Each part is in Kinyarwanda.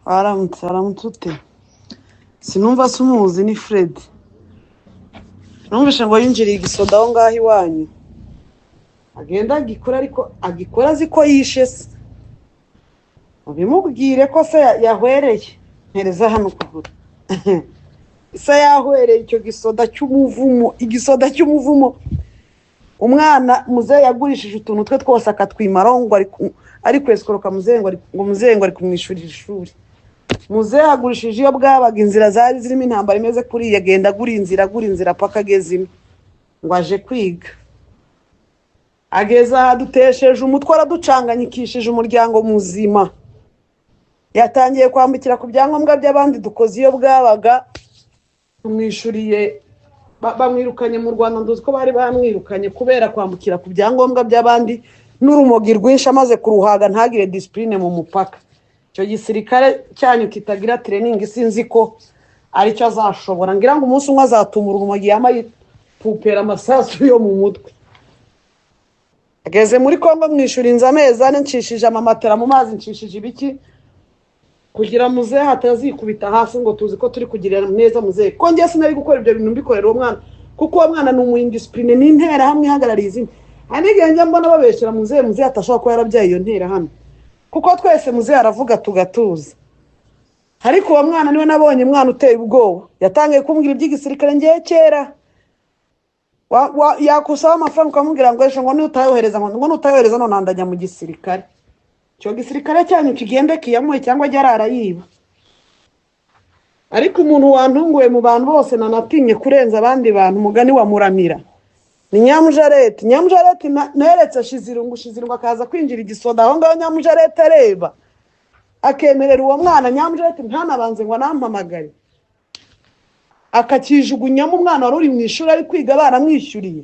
Aramutse ute? Sinumva se umuzi ni Fred. Numvise ngo yinjiriye igisoda aho ngaho iwanyu. Agenda agikora ariko agikora azi ko yishe se. Ubimubwire ko se yahwereye. Ntereza hano kugura. Se yahwereye icyo gisoda cy'umuvumo, igisoda cy'umuvumo. Umwana muze yagurishije utuntu twe twose akatwimaraho ngo ari kweskoroka muzengo ari kumwishurira ishuri. Muze yagurishije iyo bwabaga inzira zari zirimo intambara imeze kuri yagenda agura inzira paka agezimo ngo aje kwiga. Ageza adutesheje umutwe araducanganyikishije umuryango muzima. Yatangiye kwambukira ku byangombwa by'abandi dukoze iyo bwabaga tumwishuriye bamwirukanye mu Rwanda nduzi ko bari bamwirukanye kubera kwambukira ku byangombwa by'abandi n'urumogi rwinshi amaze kuruhaga ntagire discipline mu mupaka. Cyo gisirikare cyanyu kitagira training sinzi ko ari cyo azashobora. Ngira ngo umunsi umwe azatumura urumogi yamaye pupera amasasu yo mu mutwe. Ageze muri Kongo mwishurinza amezi ane ncishije amamatera mu mazi ncishije ibiki kugira muze hatazikubita hasi ngo tuzi ko turi kugirira neza muze ko ngiye sinari gukora ibyo bintu mbikorera uwo mwana kuko uwo mwana ni umuindiscipline n'intera hamwe ihagarariye izindi. Anige njya mbona babeshera muze atashaka ko yarabyaye iyo ntera hano kuko twese muze aravuga tugatuza. Ariko uwo mwana niwe nabonye mwana uteye ubwoba yatangiye kumbwira iby'igisirikare ngiye kera yakusaba amafaranga ukamubwira ngo esho ngo nutayohereza none andajya mu gisirikare. Cyo gisirikare cyanyu kigende kiyamuye cyangwa jarara yiba. Ariko umuntu wantunguye mu bantu bose nanatinye kurenza abandi bantu mugani wa Muramira ni Nyamujareti neretse Shizirungu akaza kwinjira igisoda aho ngaho Nyamujareti areba akemerera uwo mwana Nyamujareti ntanabanze ngo nampamagare akakijugunyamo umwana wari uri mu ishuri ari kwiga baramwishyuriye.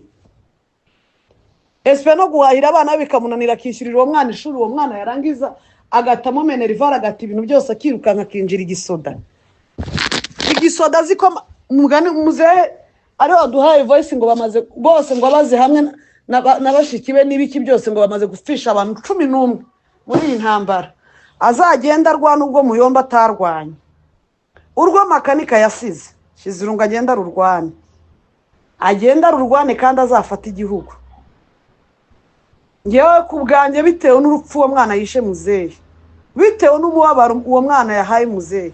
Espe no guhahira abana bikamunanira akishyurira uwo mwana ishuri. Uwo mwana yarangiza agatamo Minerval agata ibintu byose akirukanka akinjira igisoda ziko mugani muzehe ari waduhaye voice ngo bamaze bose ngo abaze hamwe n'abashiki be n'ibiki byose ngo bamaze gufisha abantu 11 muri iyi ntambara. Azagenda arwana ubwo muyomba atarwanye urwo makanika yasize Shizirungu agenda rurwane kandi azafata igihugu. Ngewe kubwanjye bitewe n'urupfu uwo mwana yishe muzehe bitewe n'umubabaro uwo mwana yahaye muzehe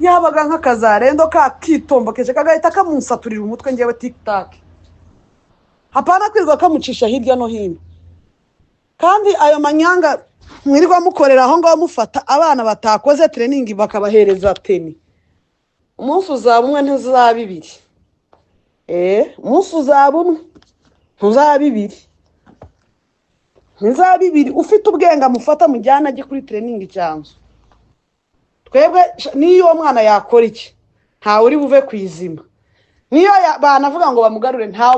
yabaga nk'akazarendo kakitomba keje kagahita kamunsaturira umutwe ngewe TikTok hapana kwirwa kamucisha hirya no hino. Kandi ayo manyanga mwirirwa mukorera aho ngaho mufata abana batakoze training bakabahereza teni. Umunsi uzaba umwe ntuzaba ibiri. Umunsi uzaba umwe ntuzaba ibiri ufite ubwenga mufata mujyana aje kuri training cyanzu. Twebwe niyo mwana yakora iki nta uri buve kwizima. Niyo banavuga ngo bamugarure nta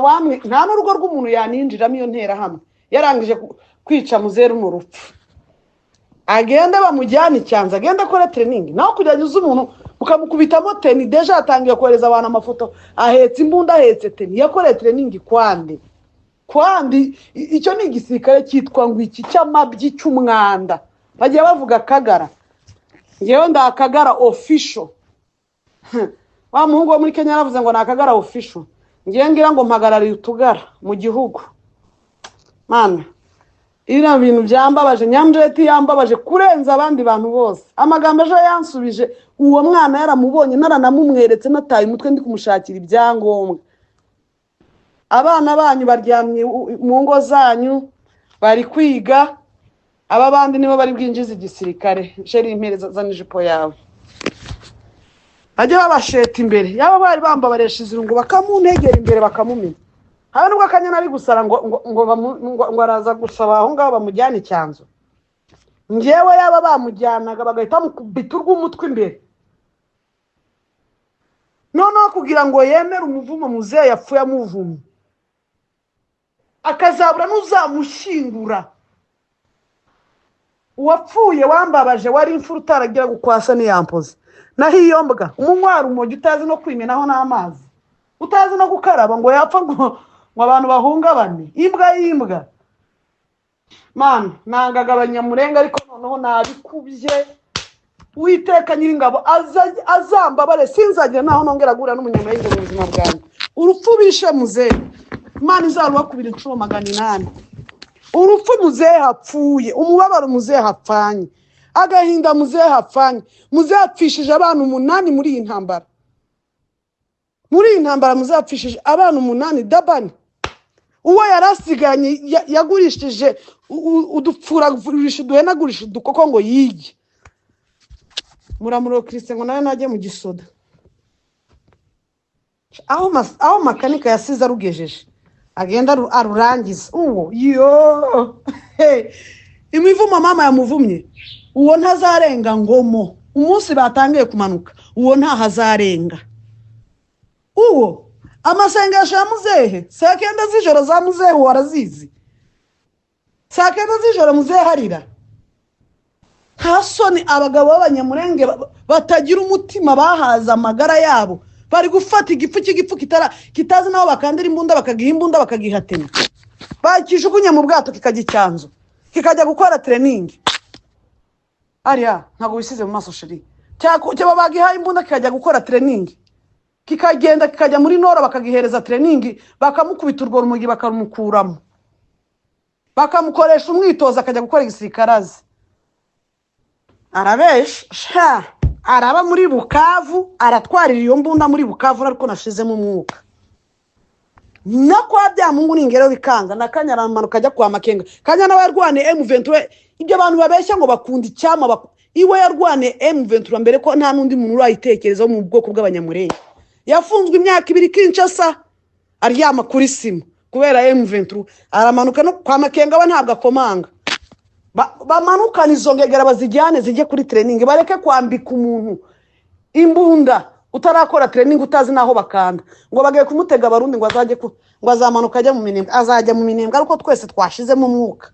n'urugo rw'umuntu yaninjiramo iyo ntera hamwe yarangije kwica muzeru mu rupfu. Agenda bamujyana icyanza agenda akora training naho kujyanyuza umuntu ukamukubitamo teni deja atangiye kohereza abantu amafoto ahetse imbunda ahetse teni yakore training kwandi icyo ni igisirikare cyitwa ngo iki cy'amabyi cy'umwanda bagiye bavuga Kagara. Ngewe ndakagara official wa muhungu wo muri Kenya yaravuze ngo nakagara official. Ngiye ngira ngo mpagarariye utugara mu gihugu mana. Ira bintu byambabaje Nyamujareti yambabaje kurenza abandi bantu bose. Amagambo aje yansubije uwo mwana yaramubonye naranamumweretse nataye umutwe ndi kumushakira ibyangombwa. Abana banyu baryamye mu ngo zanyu bari kwiga aba bandi nibo bari bwinjiza igisirikare. Sheri impereza zanijipo yawe ajya babasheta imbere yaba bari bambabaresha izirungu bakamuntegera imbere bakamumenya. Habe nubwo akanyana ari gusara ngo araza gusaba aho ngaho bamujyana icyanzu. Ngewe yaba bamujyanaga bagahita mukubita urw'umutwe imbere noneho kugira ngo yemere umuvumo muzehe yapfuye amuvumye akazabura n'uzamushyingura. Uwapfuye wambabaje wari imfura utaragira gukwasa n'iyampoze naho iyo mbwa umunywara umogi utazi no kwimenaho n'amazi utazi no gukaraba ngo yapfa ngo abantu bahungabane. Imbwa mana nangaga abanyamurenga ariko noneho nabikubye Uwiteka Nyiringabo azambabare sinzagira naho nongera gura n'umunyamurenge mu buzima bwanjye. Urupfu bishe muzehe Imana izarubakubira inshuro 800. Urupfu muzehe hapfuye, umubabaro muzehe hapfanye, agahinda muzehe hapfanye. Muzehe apfishije abantu 8 muri iyi ntambara. Muri iyi ntambara muzehe apfishije abantu 8 dabani. Uwo yarasiganye yagurishije udupfura gurisha duhenagurisha dukoko ngo yige. Muramuro Christian ngo nawe najye mu gisoda. Aho makanika yasize arugejeje agenda arurangiza uwo yo imivumo mama yamuvumye uwo ntazarenga ngomo umunsi batangiye kumanuka uwo ntahazarenga uwo amasengesho ya muzehe saa 9 z'ijoro za muzehe warazizi saa 9 z'ijoro muzehe harira hasoni abagabo b'abanyamurenge batagira umutima bahaza amagara yabo bari gufata igipfu kitazi naho bakandira imbunda bakagiha imbunda bakagihatena bakijugunya mu bwato kikagicyanzo kikajya gukora training ariya ntago bisize mu maso shiri cyaba bagiha imbunda kikajya gukora training kikagenda kikajya muri nora bakagihereza training bakamukubita urwo rumugi bakarumukuramo bakamukoresha umwitozo akajya gukora igisirikarazi arabesha araba muri Bukavu aratwarira iyo mbunda muri Bukavu ariko nashizemo umwuka nako byamungu n'ingero bikanga nakanyaramanuka ajya kwa Makenga kanya nawe yarwane M23 ibyo abantu babeshya ngo bakunda icyama iwe yarwane M23 mbere ko nta nundi muntu urayitekerezaho mu bwoko bw'abanyamurenge yafunzwe imyaka 2 Kinshasa aryama kuri sima kubera M23 aramanuka no kwa Makenga we ntabwo akomanga bamanukana izo ngegera bazijyane zijye kuri training bareke kwambika umuntu imbunda utarakora training utazi naho bakanda ngo bagiye kumutega abarundi ngo azajye ngo azamanuka ajya mu minembwe azajya mu minembwe ariko twese twashizemo umwuka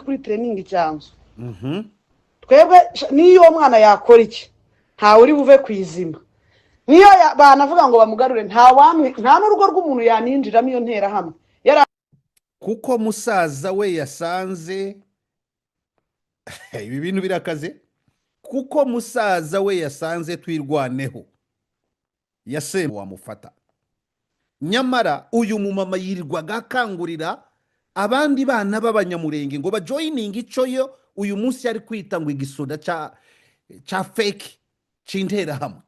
kuri training cyanzo twebwe niyo mwana yakora iki nta uri buve kwizima niyo banavuga ngo bamugarure nta n'urugo rw'umuntu yaninjiramo iyo ntera hamwe kuko musaza we yasanze ibi bintu birakaze kuko musaza we yasanze twirwaneho yasemwe wamufata nyamara uyu mumama yirirwaga akangurira abandi bana b'abanyamurenge ngo bajoininga ico yo uyu munsi ari kwita ngo igisoda cha fake cintera hamwe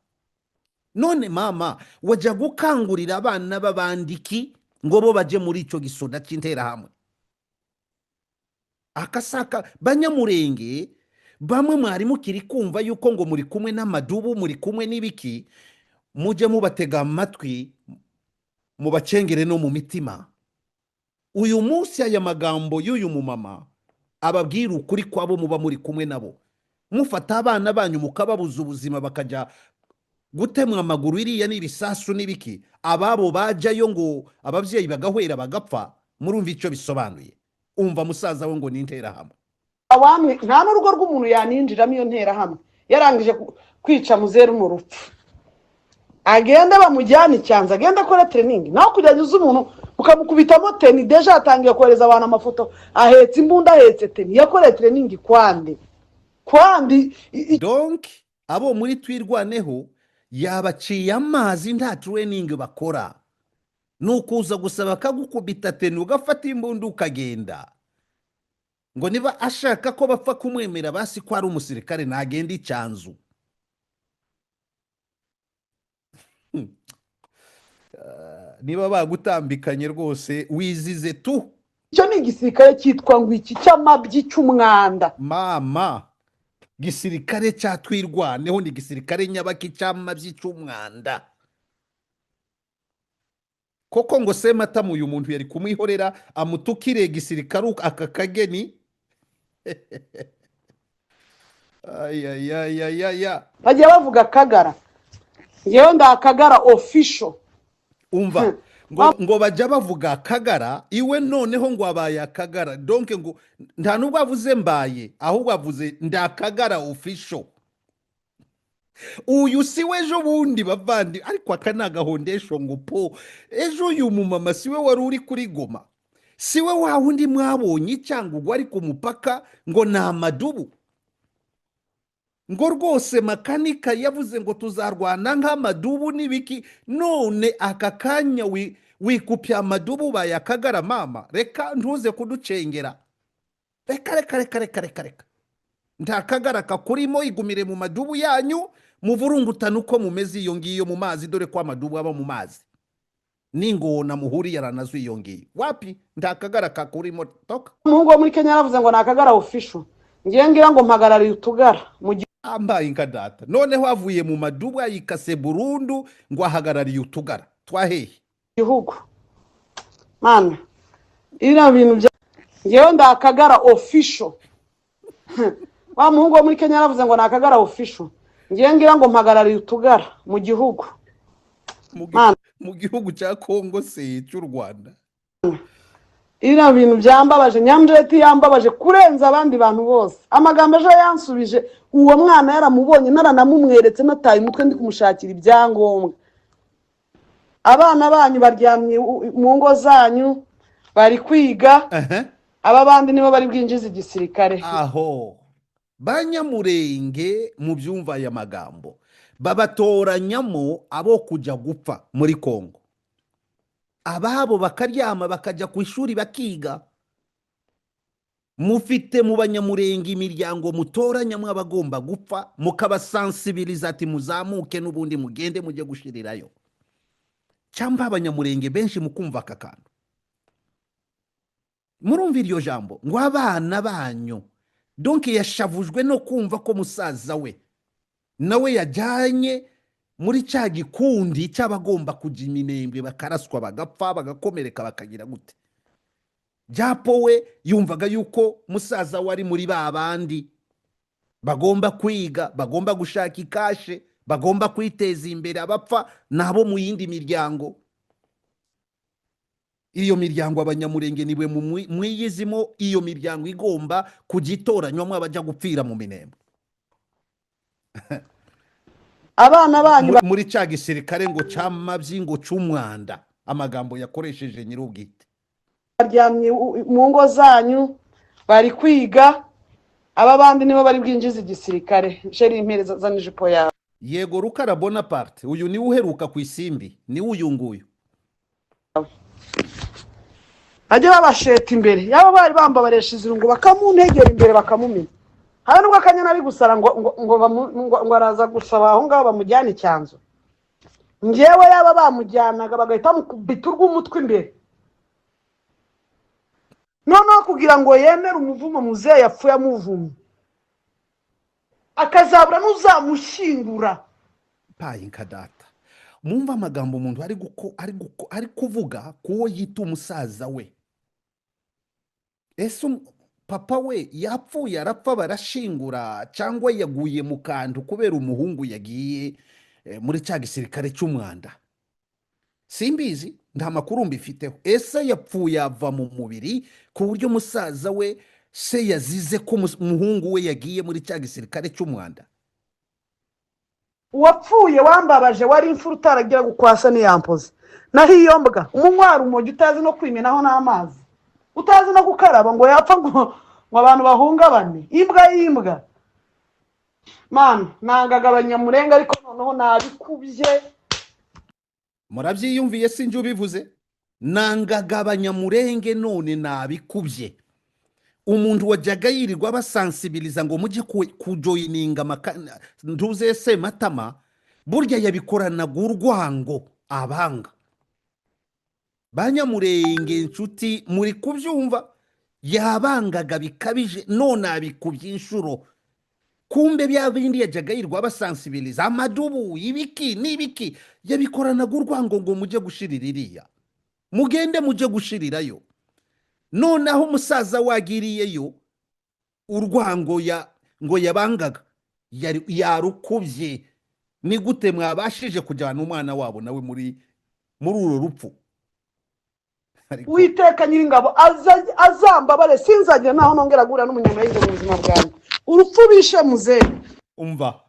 none mama wajya gukangurira abana b'abandiki ngo bo baje muri ico gisoda c'intera hamwe akasaka banyamurenge bamwe mwari mukiri kumva yuko ngo muri kumwe n'amadubu muri kumwe n'ibiki muje mubatega amatwi mubacengere no mu mitima uyu munsi aya magambo y'uyu mumama ababwira ukuri kwabo muba muri kumwe nabo mufata abana banyu mukababuza ubuzima bakaja gutemwa amaguru iriya n'ibisasu n'ibiki ababo bajayo ngo abavyeyi bagahwera bagapfa murumva ico bisobanuye umva musaza we ngo n'intera hamwe awamwe nta n'urugo rw'umuntu yaninjiramo iyo ntera hamwe yarangije kwica muzeru mu rupfu agenda bamujyana icyanza agenda akora training naho kujyanyuza umuntu mukamukubitamo teni deja atangiye kohereza abantu amafoto ahetse imbunda ahetse teni yakora training kwandi donc abo muri twirwaneho yabaciye amazi nta training bakora nukuza gusaba kagukubita teni ugafata imbunda ukagenda ngo niba ashaka ko bapfa kumwemera basi ko ari umusirikare nagenda icyanzu niba bagutambikanye rwose wizize tu icyo ni igisirikare cyitwa ngo iki cy'amabyi cy'umwanda mama gisirikare cyatwirwaneho ni gisirikare nyabaki cy'amabyi cy'umwanda koko ngo sematamu uyu muntu yari kumwihorera amutukire gisirikare aka kageni bagiye bavuga Kagara ngewe ndakagara official umva ngo bajya bavuga Kagara iwe noneho ngo abaye Akagara donc ngo nta nubwo avuze mbaye ahubwo avuze ndakagara official uyu si wejo bundi bavandi ariko akanagahondesho ngo po ejo uyu mumama siwe wari uri kuri Goma siwe wa wundi mwabonye cyangwa ari ku mupaka ngo ni amadubu, ngo rwose makanika yavuze ngo tuzarwana nk'amadubu n'ibiki, none aka kanya wikupya amadubu bayakagara mama, reka ntuze kuducengera, reka nta kagara kakurimo, igumire mu madubu yanyu muvurungutana uko mumeze iyo ngiyo mu mazi, dore ko amadubu aba mu mazi n'ingona muhuriye aranazo iyo ngiyo, wapi nta kagara kakurimo, toka. Umuhungu wo muri Kenya yaravuze ngo nakagara official, ngiye ngira ngo mpagarariye utugara mu ambaye nkadata, noneho avuye mu madubu ayikase burundu ngo ahagarariye utugara twahehe gihugu. Mana ira bintu ngiye ndakagara official. Wa muhungu wo muri Kenya yaravuze ngo nakagara official, ngiye ngira ngo mpagarariye utugara mu gihugu. Mu gihugu cya Kongo se cy'u Rwanda. Ira bintu byambabaje, Nyamjeti yambabaje kurenza abandi bantu bose. Amagambo ejo yansubije, uwo mwana yaramubonye naranamumweretse nataye umutwe ndi kumushakira ibyangombwa. Abana banyu baryamye mu ngo zanyu bari kwiga, aba bandi nibo bari bwinjiza igisirikare. Aho Banyamurenge mu byumva ya magambo babatoranyamo abo kujya gupfa muri Kongo, ababo bakaryama bakajya ku ishuri bakiga. Mufite mu Banyamurenge imiryango mutoranyamo abagomba gupfa, mukabasensibiliza ati muzamuke n'ubundi mugende mujye gushirirayo. Cyamba Abanyamurenge benshi mukumva aka kantu, murumva iryo jambo ngo abana banyu, donc yashavujwe no kumva ko musaza we nawe yajyanye muri cya gikundi cy'abagomba kujya Minembwe bakaraswa bagapfa bagakomereka bakagira gute. Japo we yumvaga yuko musaza wari muri babandi bagomba kwiga, bagomba gushaka ikashe, bagomba kwiteza imbere, abapfa nabo mu yindi miryango. Iyo miryango Abanyamurenge niwe mwiyizimo, iyo miryango igomba kugitoranyamo abajya gupfira mu Minembwe. Abana banyu muri cya gisirikare ngo cyamabyi ngo cy'umwanda, amagambo yakoresheje nyirubwite. Baryamye mu ngo zanyu bari kwiga, aba bandi nibo bari bwinjiza igisirikare. Sheri impereza za nijipo yawe. Yego Rukara Bonaparte, uyu ni uheruka ku isimbi, ni uyu nguyu. Ajye babasheta imbere, yaba bari bambabaresha izirungu bakamuntegera imbere bakamumenya. Hari nubwo Akanyana ari gusara ngo araza gusaba aho ngaho bamujyana icyanzu. Ngewe yaba bamujyanaga bagahita mukubita urw'umutwe imbere. Noneho kugira ngo yemere umuvumo muzehe yapfuye amuvumye, akazabura n'uzamushyingura. Payi nkadata, mumva amagambo umuntu ari kuvuga kuwo yita umusaza we. Ese papa we yapfuye arapfa barashingura, cyangwa yaguye mu kantu kubera umuhungu yagiye muri cya gisirikare cy'umwanda? Simbizi, nta makuru mbifiteho. Ese yapfuye ava mu mubiri ku buryo musaza we se yazize ko umuhungu we yagiye muri cya gisirikare cy'umwanda? Uwapfuye wambabaje wari imfura utaragira gukwasa n'iyampoze. Naho iyo mbwa umunywara umogi utazi no kwimenaho n'amazi, utazi no gukaraba ngo yapfa ngo abantu bahungabane. Imbwa y'imbwa. Man, nangaga Abanyamurenge ariko noneho nabikubye. Murabyiyumviye sinjye ubivuze? Nangaga Abanyamurenge none nabikubye. Umuntu wajyaga yirirwa basensibiliza ngo mujye kujoyininga ntuze se matama, burya yabikoranaga urwango abanga. Banyamurenge inshuti muri kubyumva, yabangaga bikabije, none abikubye inshuro. Kumbe bya bindi yajyaga yirirwa basensibiliza amadubu ibiki n'ibiki, yabikoranaga urwango ngo mujye gushirira iriya, mugende mujye gushirirayo. None aho umusaza wagiriyeyo urwango ngo yabangaga yarukubye. Ni gute mwabashije kujyana umwana wabo nawe muri uru rupfu? Uwiteka Nyiringabo azambabare, sinzagira naho nongera guhura n'umunyamahirwe mu buzima bwanjye. Urupfu bishe muzehe. Umva,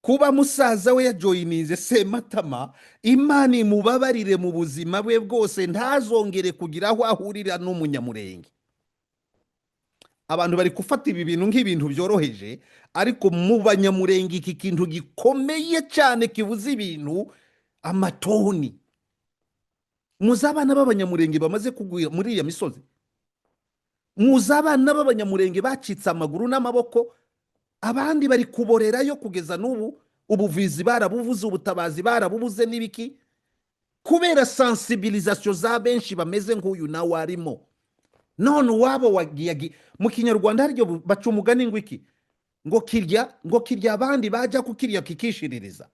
kuba musaza we yajoyininze Sematama, Imana imubabarire mu buzima bwe bwose, ntazongere kugira aho ahurira n'umunyamurenge. Abantu bari gufata ibi bintu nk'ibintu byoroheje, ariko mu banyamurenge iki kintu gikomeye cyane kibuze ibintu amatoni. Muzi abana b'abanyamurenge bamaze kugwira muri iya misozi, muzi abana b'abanyamurenge bacitse amaguru n'amaboko, abandi bari kuborerayo kugeza n'ubu, ubuvuzi barabuvuze, ubutabazi barabubuze n'ibiki, kubera sensibilisation za benshi bameze nk'uyu nawe arimo. None wabo wagiye mu Kinyarwanda haryo baca umugani ngo iki, ngo kirya abandi baja kukirya kikishiririza.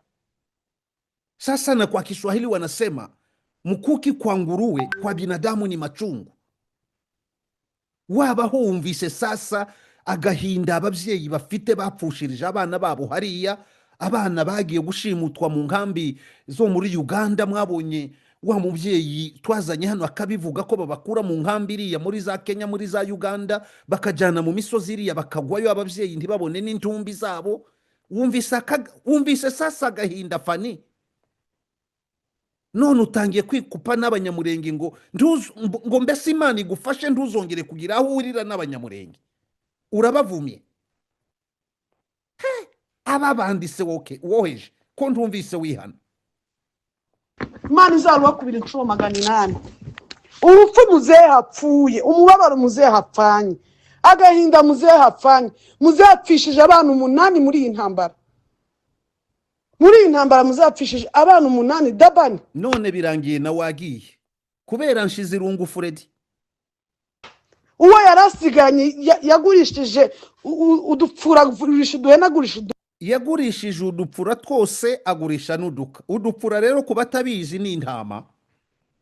Sasa na kwa Kiswahili wanasema mkuki kwa nguruwe, kwa binadamu ni machungu. Waba humvise sasa agahinda ababyeyi bafite bapfushirije abana babo hariya, abana bagiye gushimutwa mu nkambi zo muri Uganda. Mwabonye wa mubyeyi twazanye hano akabivuga ko babakura mu nkambi iriya muri za Kenya, muri za Uganda, bakajana mu misozi iriya, bakagwayo ababyeyi ntibabone n'intumbi zabo. Wumvise sasa agahinda Fani. None utangiye kwikupa n'abanyamurenge ngo mbese Imana igufashe ntuzongere kugira aho urira n'abanyamurenge. Urabavumye. Aba bandise woheje ko ntumvise wihana. Imana izarubakubira inshuro 800. Urupfu muzehe hapfuye, umubabaro muzehe hapfanye, agahinda muzehe hapfanye. Muzehe hapfishije abantu 8 muri iyi ntambara. Muri iyi ntambara muzapfishije abantu 8 dabani. None birangiye na wagiye kubera nshize irungu Freddy. Uwo yarasiganye yagurishije udupfura duhenagurisha. Yagurishije udupfura twose agurisha n'uduka. Udupfura rero kubatabizi ni intama.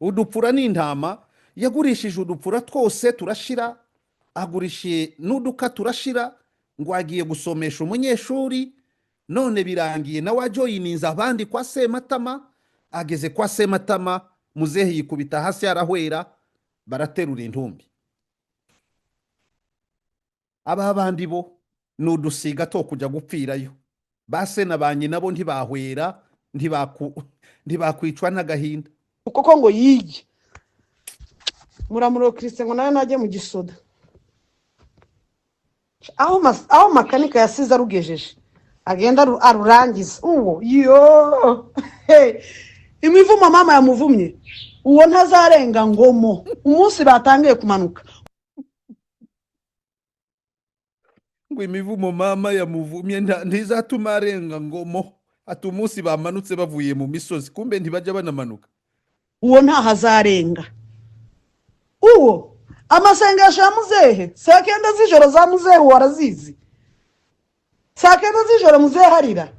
Udupfura ni intama. Yagurishije udupfura twose turashira, agurishiye n'uduka turashira, ngo agiye gusomesha umunyeshuri. None birangiye na wajoyininze abandi kwa Sematama. Ageze kwa Sematama, muzehe yikubita hasi arahwera, baraterura intumbi. Aba bandi bo nudusiga to kujya gupfirayo. Base na banyi nabo ntibahwera, ntibakwicwa n'agahinda. Kuko ngo yige muramuro Christian ngo nawe najye mu gisoda. Aho makanika yasize arugejeje, agenda arurangiza. Uwo imivumo mama yamuvumye, uwo ntazarenga ngomo. Umunsi batangiye kumanuka, ngo imivumo mama yamuvumye ntizatuma arenga ngomo. Ati umunsi bamanutse bavuye mu misozi, kumbe ntibajya banamanuka. Uwo ntahazarenga. Uwo amasengesho ya muzehe saa 9 z'ijoro za muzehe warazizi. Saa 9 z'ijoro muzehe harira.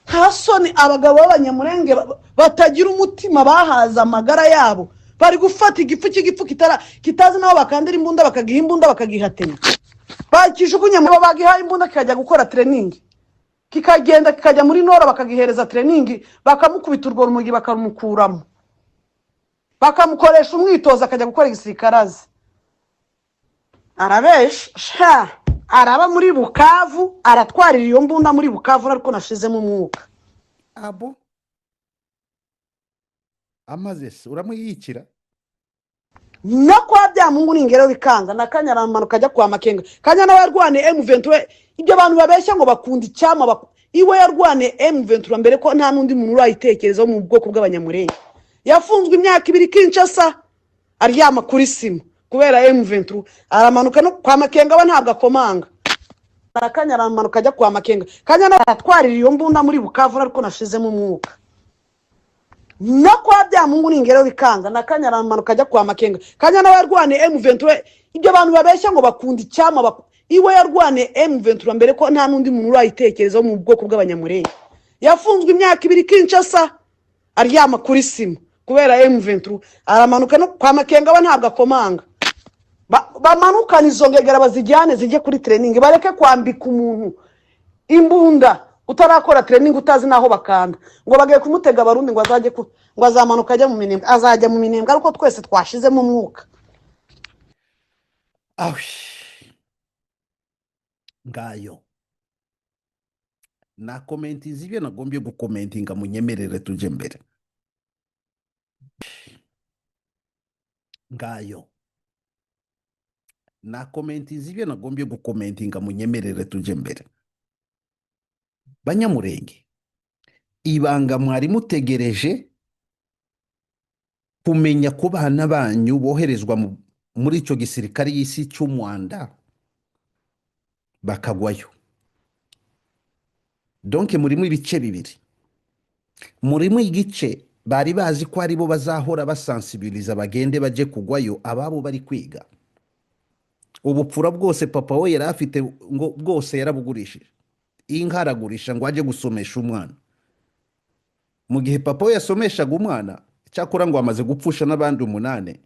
Nta soni abagabo b'abanyamurenge batagira umutima, bahaza amagara yabo, bari gufata igipfu kitazi naho bakandira imbunda, bakagiha imbunda bakagihatema. Bakijugunya mu bagihaye imbunda kikajya gukora training, kikagenda kikajya muri Nora bakagihereza training, bakamukubita urwo rumugi bakarumukuramo, bakamukoresha umwitozo akajya gukora igisirikarazi. Arabesha araba muri Bukavu, aratwarira iyo mbunda muri Bukavu, ariko nashizemo umwuka. Abo amaze uramuyikira no kwa bya Mungu n'ingero bikanga. Na Kanyarama kajya kwa Makenga, Kanya nawe yarwane M23. Ibyo abantu babeshya ngo bakunda icyama, iwe yarwane M23 mbere ko nta nundi muntu urayitekerezaho mu bwoko bw'abanyamurenge. Yafunzwe imyaka 2 Kinshasa, aryama kuri sima kubera M23. Aramanuka no kwa Makenga, aba ntabwo akomanga. Na Kanyarama kajya kwa Makenga, Kanya nawe aratwarira iyo mbunda muri Bukavu, ariko nashizemo umwuka. No kwa bya Mungu n'ingero bikanga. Na Kanyarama kajya kwa Makenga, Kanya nawe yarwane M23. Ibyo abantu babeshya ngo bakunda icyama, iwe yarwane M23 mbere ko nta nundi muntu urayitekerezaho mu bwoko bw'abanyamurenge. Yafunzwe imyaka 2 Kinshasa, aryama kuri sima kubera M23. Aramanuka no kwa Makenga, aba ntabwo akomanga. Bamanukana izo ngegera bazijyane zijye kuri training, bareke kwambika umuntu imbunda utarakora training, utazi naho bakanda, ngo bagiye kumutega abarundi ngo azajye ngo azamanuka ajya mu Minembwe. Azajya mu Minembwe ariko twese twashizemo umwuka. Awi ngayo nakomentiza ibyo nagombye gukomentinga, munyemerere tujye mbere. Ngayo nakomentiza ibyo nagombye gukomentinga, munyemerere tujye mbere. Banyamurenge, ibanga mwari mutegereje kumenya ko bana banyu boherezwa muri icyo gisirikare y'isi cy'umwanda bakagwayo. Donke murimo ibice bibiri. Murimo igice bari bazi ko aribo bazahora basansibiliza bagende baje kugwayo, ababo bari kwiga. Ubupfura bwose papa we yari afite ngo bwose yarabugurishije. Inka aragurisha ngo ajye gusomesha umwana. Mu gihe papa we yasomeshaga umwana, cyakora ngo amaze gupfusha n'abandi 8,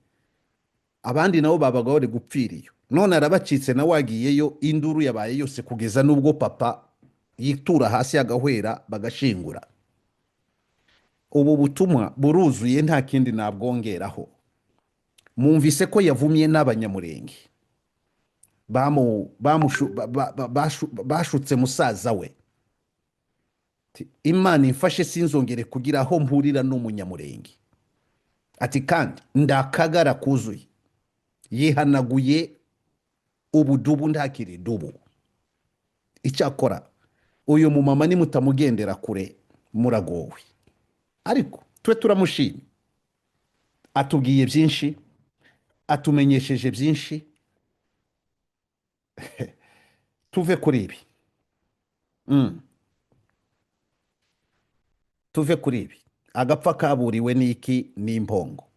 abandi nabo babaga bari gupfiriyo. None arabacitse na wagiyeyo, induru yabaye yose kugeza nubwo papa yitura hasi agahwera bagashingura. Ubu butumwa buruzuye, nta kindi nabwongeraho. Mumvise ko yavumye n'Abanyamurenge bashutse musaza we. Imana imfashe sinzongere kugira aho mpurira n'Umunyamurenge. Ati kandi ndakagara kuzuye, yihanaguye ubudubu ntakiri dubu. Icyakora uyu mumama nimutamugendera kure muragowe. Ariko twe turamushimye, atubwiye byinshi, atumenyesheje byinshi. Tuve kuri ibi. Tuve kuri ibi. Agapfa kaburiwe n'iki n'impongo.